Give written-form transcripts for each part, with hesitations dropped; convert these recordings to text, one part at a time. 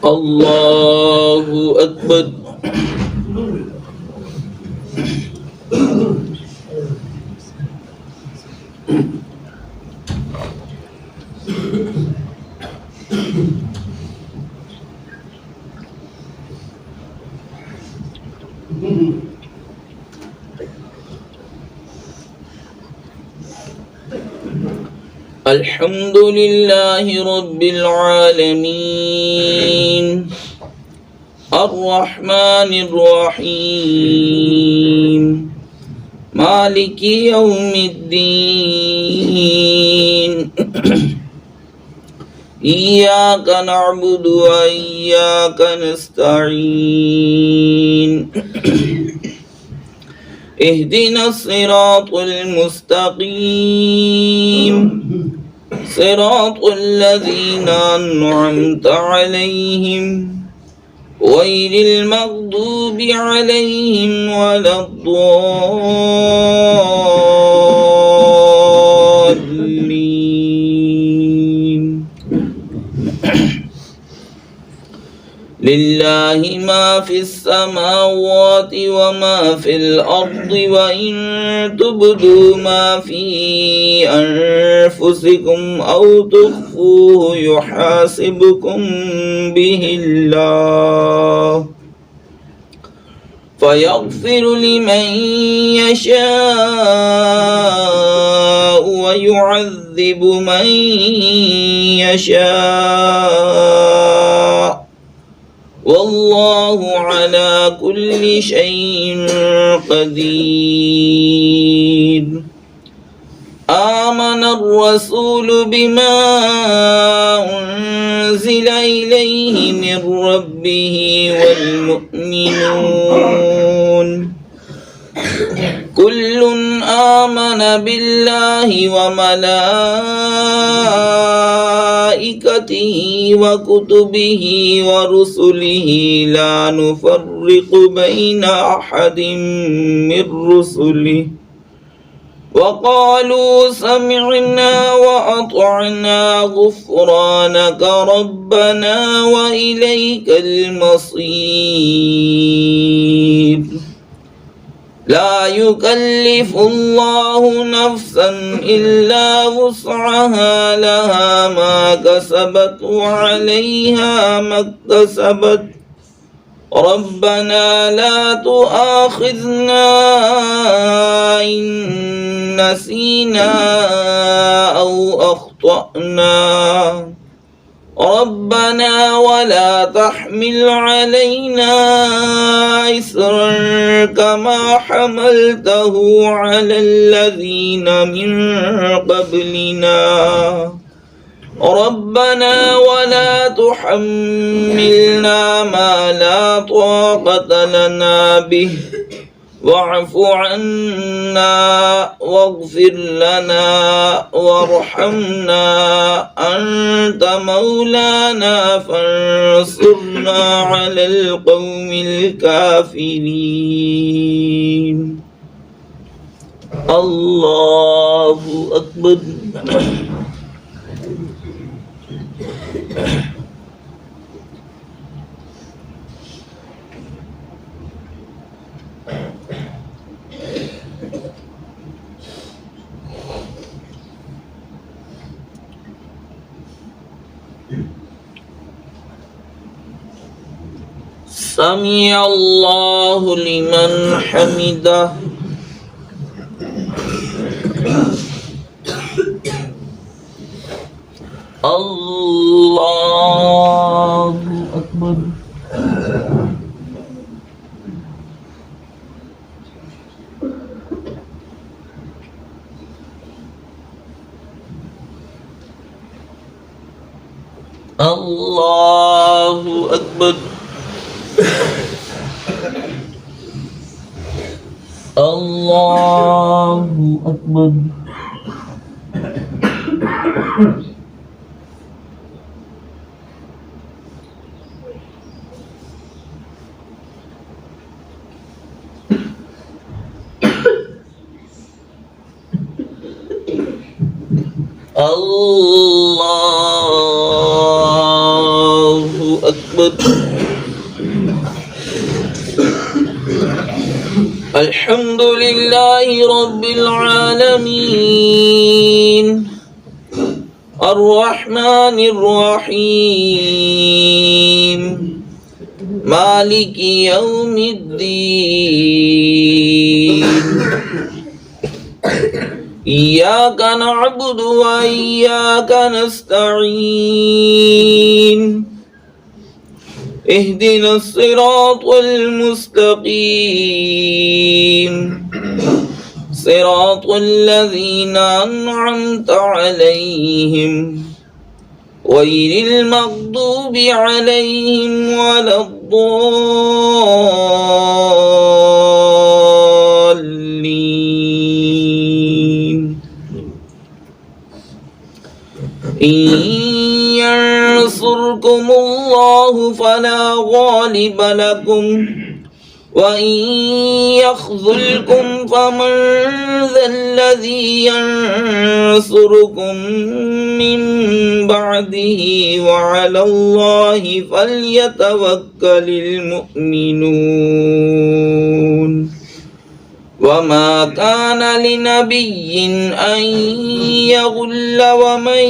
الله أكبر. الحمد لله رب العالمين الرحمن الرحيم مالك يوم الدين إياك نعبد وإياك نستعين اهدنا الصراط المستقيم صراط الذين أنعمت عليهم غير المغضوب عليهم ولا الضالين. لله ما في السماوات وما في الأرض وإن تبدوا ما في أنفسكم أو تخفوه يحاسبكم به الله فيغفر لمن يشاء ويعذب من يشاء والله على كل شيء قدير. آمن الرسول بما أنزل إليه من ربه والمؤمنون كل آمن بالله وملائكته وكتبه ورسله لا نفرق بين أحد من رسله وقالوا سمعنا وأطعنا غفرانك ربنا وإليك المصير. لا يكلف الله نفسا إلا وسعها لها ما كسبت وعليها ما اكتسبت ربنا لا تؤاخذنا إن نسينا أو أخطأنا ربنا ولا تحمل علينا إصرا كما حملته على الذين من قبلنا ربنا ولا تحملنا ما لا طاقة لنا به واعف عنا واغفر لنا وارحمنا أنت مولانا فانصرنا على القوم الكافرين. الله أكبر. سمع الله لمن حمده. الله أكبر. الله أكبر. الله أكبر. الله أكبر. الحمد لله رب العالمين الرحمن الرحيم مالك يوم الدين إياك نعبد وإياك نستعين اهدنا الصراط المستقيم صراط الذين أنعمت عليهم غير المغضوب عليهم ولا الضالين إن ينصركم الله فلا غالب لكم وإن يخذلكم فمن ذا الذي ينصركم من بعده وعلى الله فليتوكل المؤمنون وما كان لنبي أن يغل ومن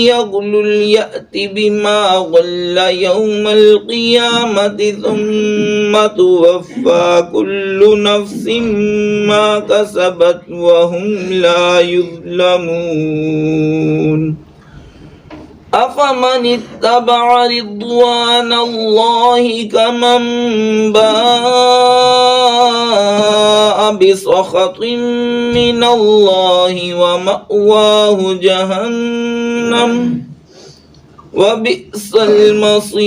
يغل يأت بما غل يوم القيامة ثم توفى كل نفس ما كسبت وهم لا يظلمون أفمن اتبع رضوان الله كمن باء بسخط من الله ومأواه جهنم وبئس المصير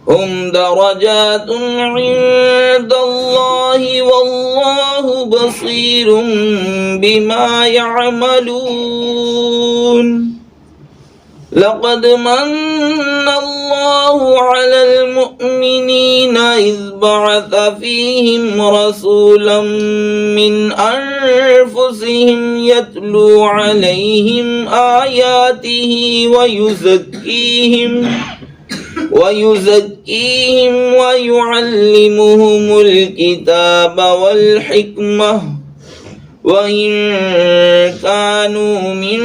هم درجات عند الله والله بصير بما يعملون لقد من الله على المؤمنين إذ بعث فيهم رسولا من أنفسهم يتلو عليهم آياته ويزكيهم ويعلمهم الكتاب والحكمة وإن كانوا من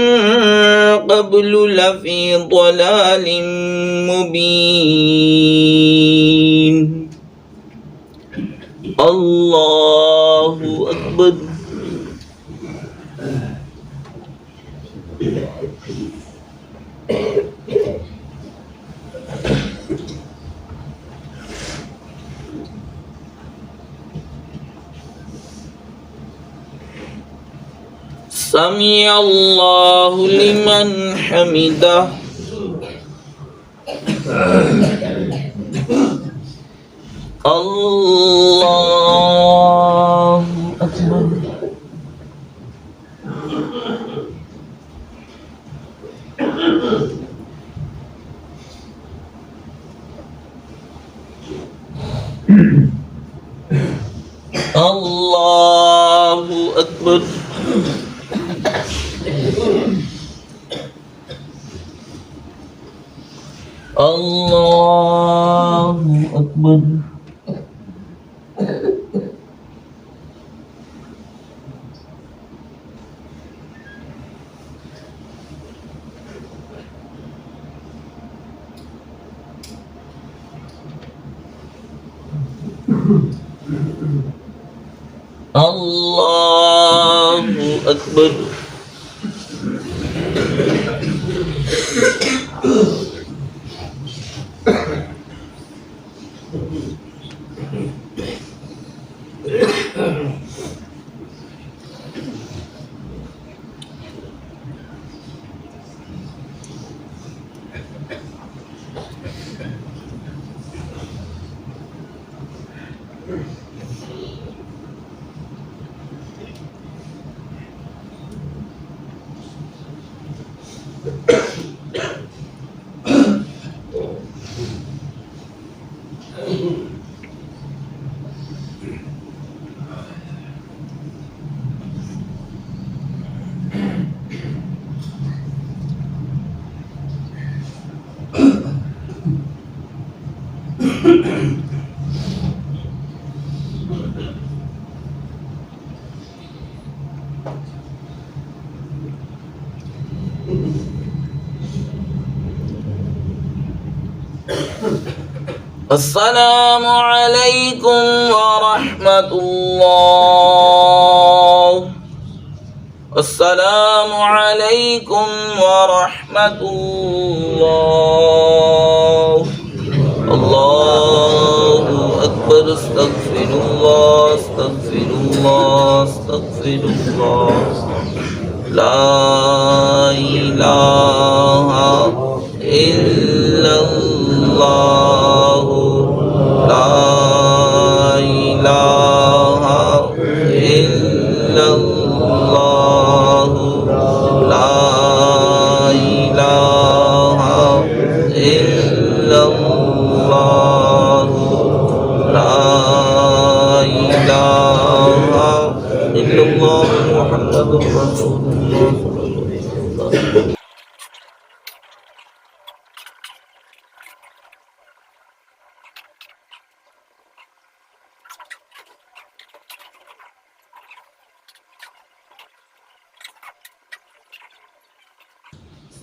قبل لفي ضلال مبين الله أكبر سمع الله لمن حمده الله أكبر الله أكبر الله أكبر الله أكبر السلام عليكم ورحمة الله. السلام عليكم ورحمة الله. الله أكبر. استغفر الله استغفر الله استغفر الله. لا إله إلا الله. لا إله إلا الله. لا إله إلا الله. لا إله إلا الله محمد رسول الله.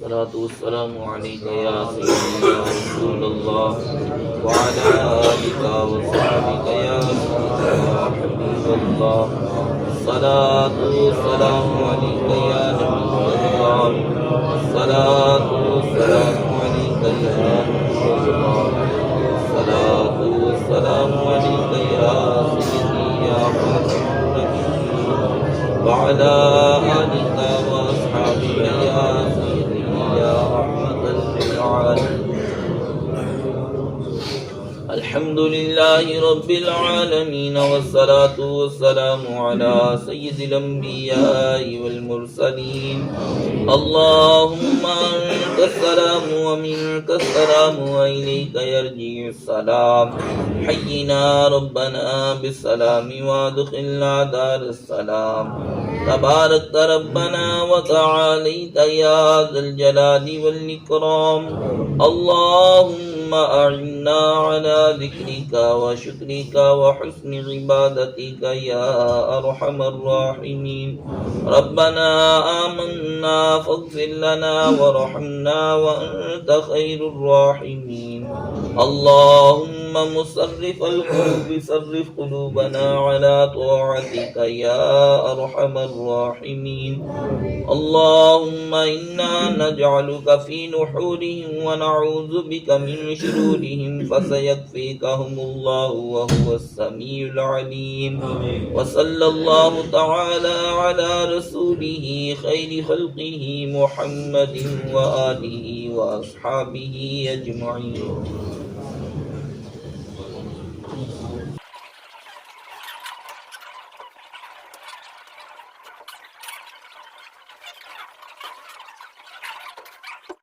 الصلاة والسلام عليك يا سيدي يا رسول الله وعلى آلك وصحبك يا سيدي يا حبيب الله. الصلاة والسلام عليك يا نبي الله. الصلاة والسلام عليك يا رسول الله. الصلاة والسلام عليك يا سيدي يا خاتم النبيين وعلى آلك وأصحابك يا سيدي يا رحمة للعالمين. الحمد لله رب العالمين والصلاة والسلام على سيد الأنبياء والمرسلين. اللهم أنت السلام ومنك السلام وإليك يرجع السلام. حينا ربنا بالسلام وادخلنا دار السلام. تبارك ربنا وتعاليت يا ذا الجلال والإكرام. اللهم أعنا على ذكرك وشكرك وحسن عبادتك يا أرحم الراحمين. ربنا آمنا فاغفر لنا وارحمنا وأنت خير الراحمين. اللهم مصرف القلوب صرف قلوبنا على طاعتك يا أرحم الراحمين. اللهم إنا نجعلك في نحورهم ونعوذ بك من شرورهم فسيكفيكهم الله وهو السميع العليم. وصلى الله تعالى على رسوله خير خلقه محمد وآله وأصحابه أجمعين.